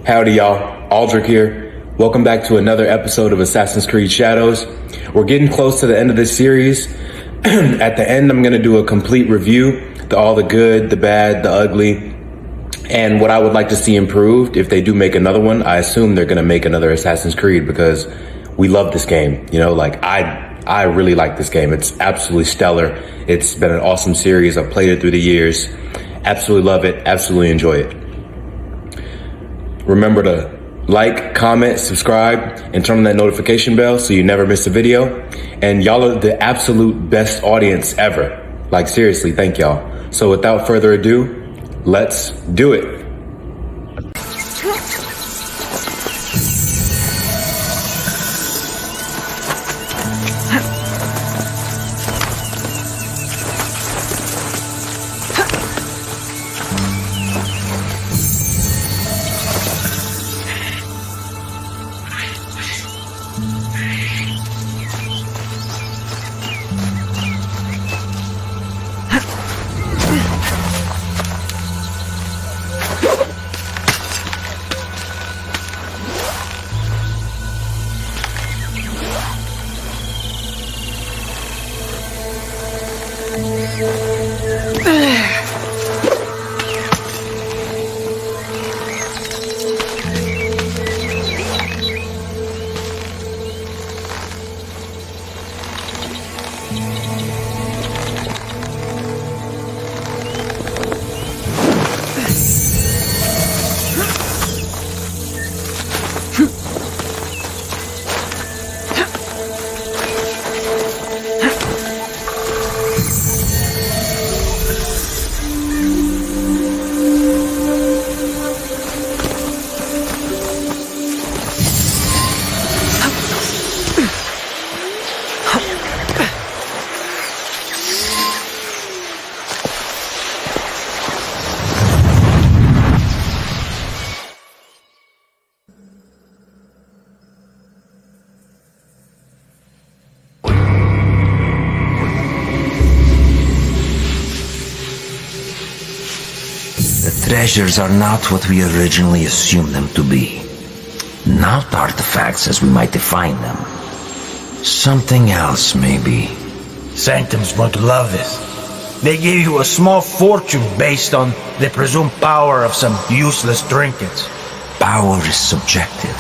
Howdy y'all, Aldrich here. Welcome back to another episode of Assassin's Creed Shadows. We're getting close to the end of this series. At the end, I'm gonna do a complete review, all the good, the bad, the ugly, and what I would like to see improved. If they do make another one, I assume they're gonna make another Assassin's Creed because we love this game. You know, like I really like this game. It's absolutely stellar. It's been an awesome series. I've played it through the years. Absolutely love it, absolutely enjoy it. Remember to like, comment, subscribe, and turn on that notification bell so you never miss a video. And y'all are the absolute best audience ever. Like seriously, thank y'all. So without further ado, let's do it. Treasures are not what we originally assumed them to be. Not artifacts as we might define them. Something else, maybe. Sanctum's going to love this. They gave you a small fortune based on the presumed power of some useless trinkets. Power is subjective.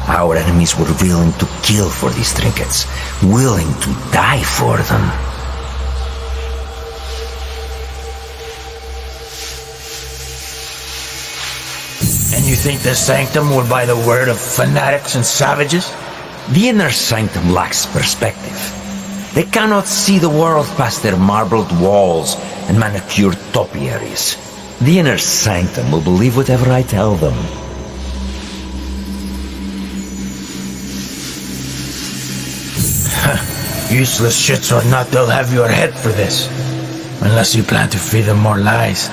Our enemies were willing to kill for these trinkets, willing to die for them. And you think the Sanctum will buy the word of fanatics and savages? The inner Sanctum lacks perspective. They cannot see the world past their marbled walls and manicured topiaries. The inner Sanctum will believe whatever I tell them. Useless shits or not, they'll have your head for this. Unless you plan to feed them more lies.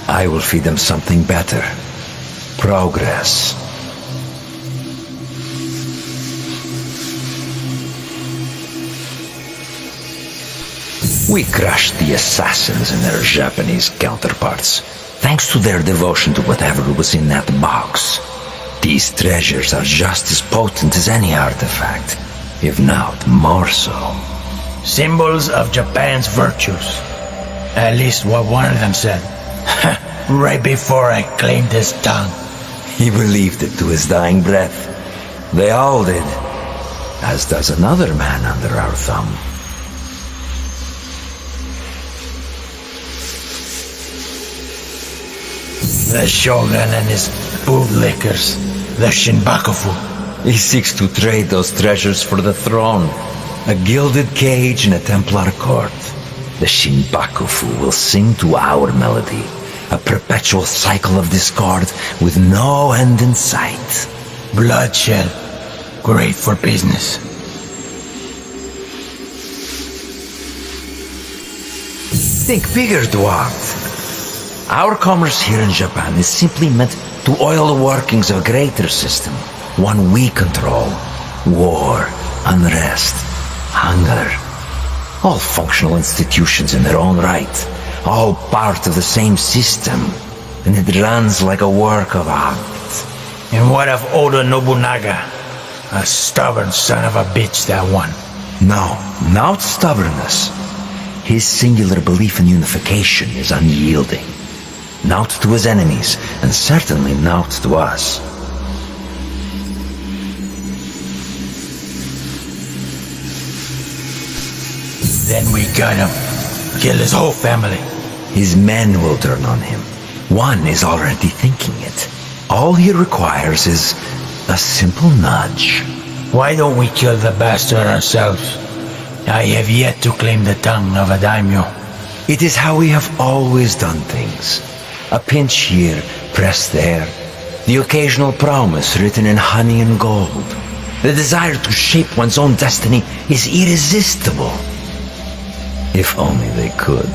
I will feed them something better. Progress. We crushed the assassins and their Japanese counterparts, thanks to their devotion to whatever was in that box. These treasures are just as potent as any artifact, if not more so. Symbols of Japan's virtues. At least what one of them said. Right before I claimed his tongue. He believed it to his dying breath. They all did. As does another man under our thumb. The Shogun and his bootlickers. The Shinbakufu. He seeks to trade those treasures for the throne. A gilded cage in a Templar court. The Shinbakufu will sing to our melody. A perpetual cycle of discord with no end in sight. Bloodshed. Great for business. Think bigger, dwarf. Our commerce here in Japan is simply meant to oil the workings of a greater system. One we control. War, unrest, hunger. All functional institutions in their own right. All part of the same system, and it runs like a work of art. And what of Oda Nobunaga? A stubborn son of a bitch, that one. No, not stubbornness. His singular belief in unification is unyielding. Not to his enemies, and certainly not to us. Then we got him. Kill his whole family. His men will turn on him. One is already thinking it. All he requires is a simple nudge. Why don't we kill the bastard ourselves? I have yet to claim the tongue of a daimyo. It is how we have always done things. A pinch here, pressed there. The occasional promise written in honey and gold. The desire to shape one's own destiny is irresistible. If only they could.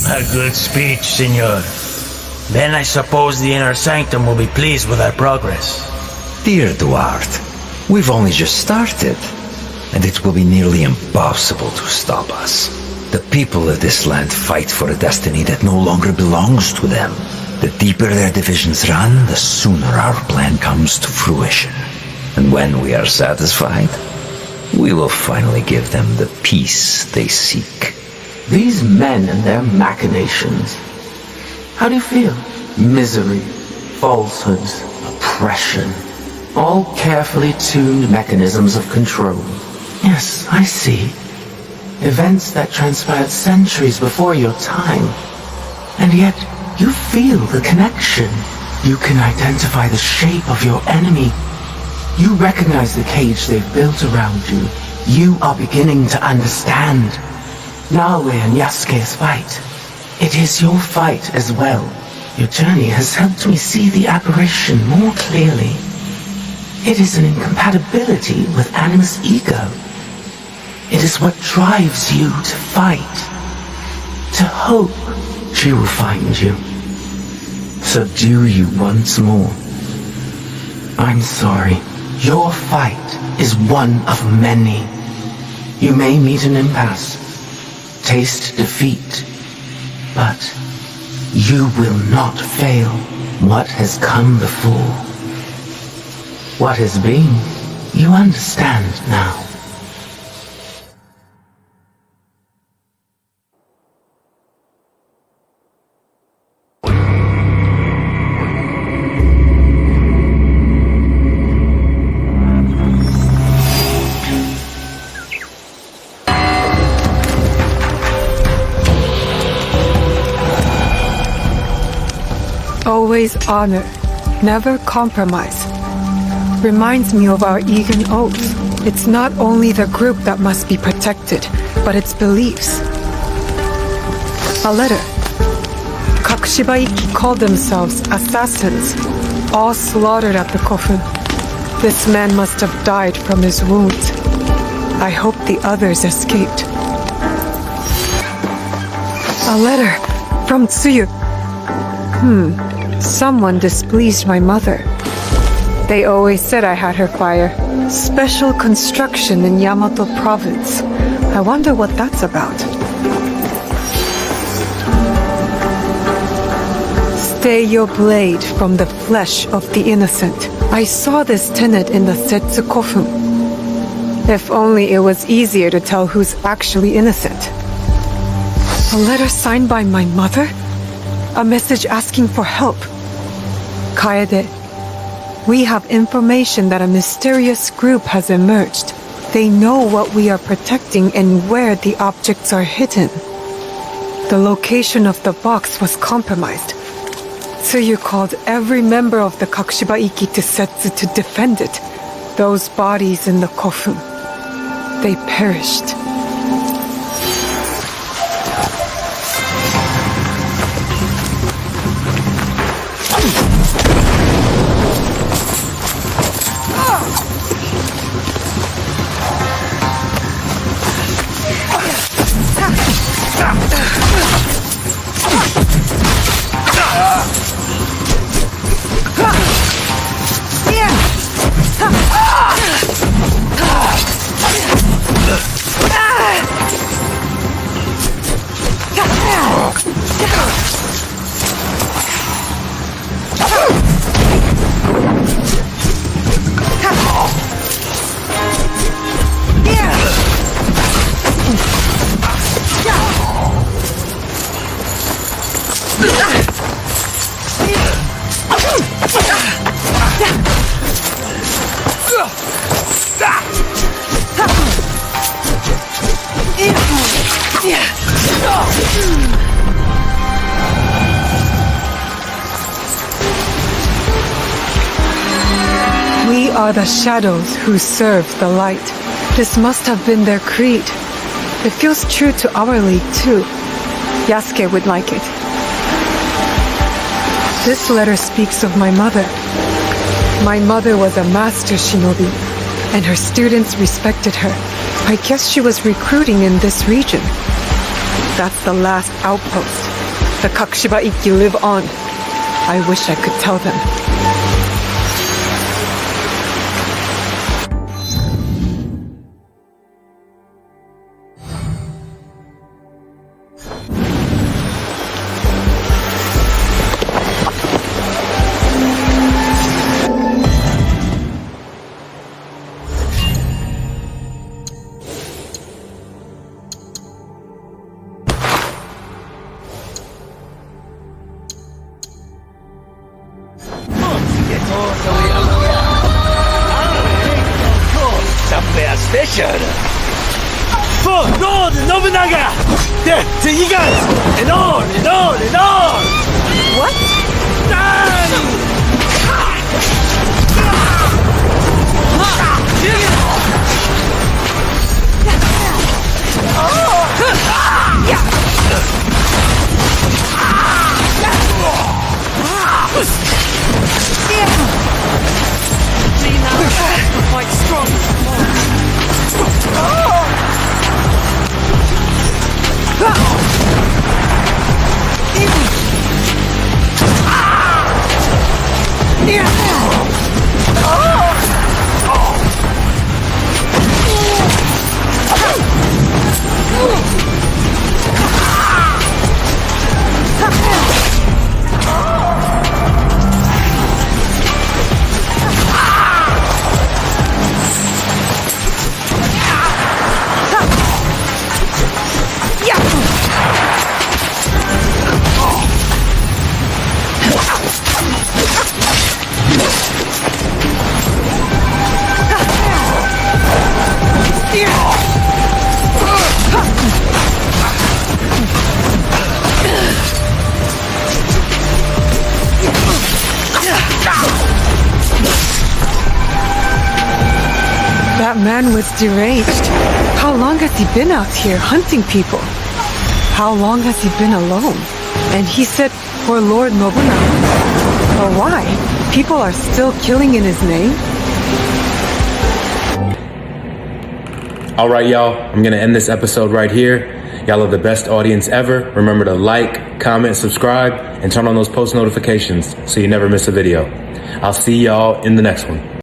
A good speech, senor. Then I suppose the inner sanctum will be pleased with our progress. Dear Duarte, we've only just started, and it will be nearly impossible to stop us. The people of this land fight for a destiny that no longer belongs to them. The deeper their divisions run, the sooner our plan comes to fruition. And when we are satisfied, we will finally give them the peace they seek. These men and their machinations. How do you feel? Misery, falsehoods, oppression. All carefully tuned mechanisms of control. Yes, I see. Events that transpired centuries before your time. And yet, you feel the connection. You can identify the shape of your enemy. You recognize the cage they've built around you. You are beginning to understand. Naoe and Yasuke's fight. It is your fight as well. Your journey has helped me see the aberration more clearly. It is an incompatibility with Animus' ego. It is what drives you to fight, to hope. She will find you, subdue you once more. I'm sorry. Your fight is one of many. You may meet an impasse, taste defeat, but you will not fail. What has come before, what has been, you understand now. Always honor, never compromise. Reminds me of our Egan oath. It's not only the group that must be protected, but its beliefs. A letter. Kakushibaiki called themselves assassins, all slaughtered at the Kofun. This man must have died from his wounds. I hope the others escaped. A letter from Tsuyu. Someone displeased my mother. They always said I had her fire. Special construction in Yamato province. I wonder what that's about. Stay your blade from the flesh of the innocent. I saw this tenet in the Setsu Kofun. If only it was easier to tell who's actually innocent. A letter signed by my mother? A message asking for help. Kaede, we have information that a mysterious group has emerged. They know what we are protecting and where the objects are hidden. The location of the box was compromised. Tsuyu called every member of the Kakushibaiki to Setsu to defend it. Those bodies in the Kofun. They perished. are the shadows who serve the light. This must have been their creed. It feels true to our league, too. Yasuke would like it. This letter speaks of my mother. My mother was a master shinobi, and her students respected her. I guess she was recruiting in this region. That's the last outpost. The Kakushiba Ikki live on. I wish I could tell them. For Lord Nobunaga! The eagles! And on, and on, and on! What? Quite strong. That man was deranged. How long has he been out here hunting people? How long has he been alone? And he said, for Lord Nobunaga. But why? People are still killing in his name? All right, y'all, I'm going to end this episode right here. Y'all are the best audience ever. Remember to like, comment, subscribe, and turn on those post notifications so you never miss a video. I'll see y'all in the next one.